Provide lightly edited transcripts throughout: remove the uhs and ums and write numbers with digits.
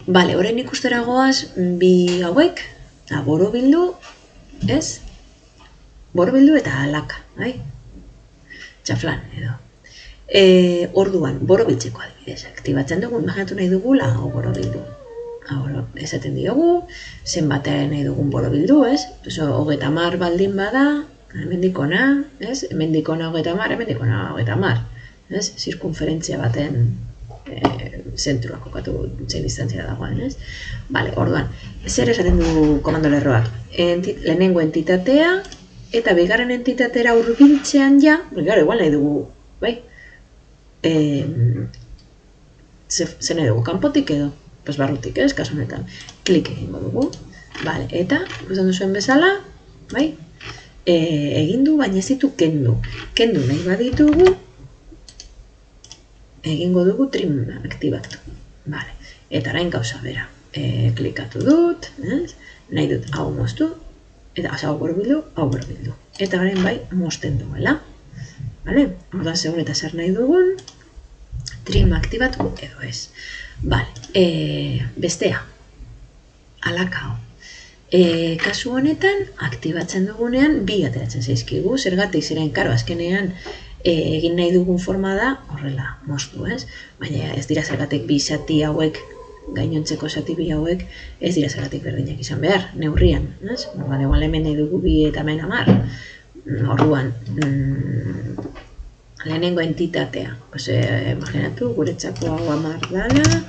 Bale, orain ikustera goaz, bi hauek, borobildu, ez? Borobildu eta alaka, bai? Txaflan, edo. Orduan, borobiltzeko adibidez, aktibatzen dugu, imaginatu nahi dugula, hau borobildu. Esaten diogu, zenbatean nahi dugun borobildu, ez? Hogeita mar baldin bada, hemendikona, ez? Hemendikona hogeita mar, hemendikona hogeita mar. Ez? Zirkunferentzia baten zentrua kokatu zen distantzia dagoen, ez? Bale, orduan, zer esaten du komando lerroak? Lehenengo entitatea, eta bigarren entitatera hurbiltzean ja, igual nahi dugu, bai? Zer nahi dugu, kanpotik edo? Pues barrutik, ez, kasu honetan. Klik egingo dugu, bale, eta, ikusten duzuen bezala, bai? Egin du, baina ez ditu kendu. Kendu nahi baditugu, egingo dugu trim aktibatu. Vale. Eta orain gauza bera. Klikatu dut, nahi dut hau moztu, eta hau borobildu. Eta orain bai mozten duela. Vale? Orduan segun eta zer nahi dugun, trim aktibatu edo ez. Vale. Bestea. Alaka hau. Kasu honetan, aktibatzen dugunean, bi ateratzen zaizkigu, zergatik ziren, karo, azkenean, egin nahi dugun forma da, horrela, moztu, ez? Baina ez dira zergatik bi zati hauek, gainontzeko zati bi hauek, ez dira zergatik berdinak izan behar, neurrian, ez? Orduan, egual hemen nahi dugu bi eta hemen 10. Orduan, lehenengo entitatea, imaginatu, guretzako hau 10 dala,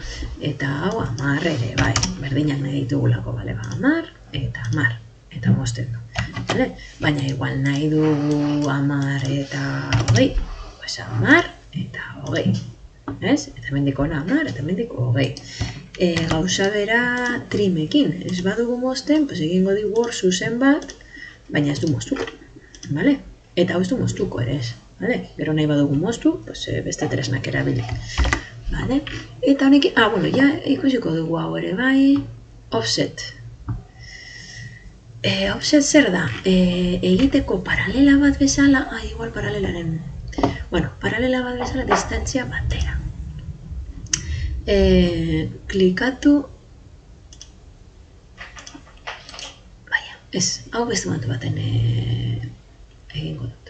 eta hau 10 ere, bai, berdinak nahi ditugulako, bale, 10 eta 10. Eta mozten du. Baina igual nahi dugu 10 eta 20, pues 10 eta 20. Eta mendikona 10 eta mendiko 20. Gauza bera trimekin. Ez badugu mozten, pues egingo digu hor zuzen bat, baina ez du moztuko. Eta hau ez du moztuko ere ez. Gero nahi badugu moztu, beste tresnak erabili. Eta honekin, bueno, ja ikusiko dugu hau ere bai, offset. Offset zer da? Egiteko paralela bat bezala, igual paralelaren, paralela bat bezala distantzia batera. Klikatu, hau beste momentu baten egingo du.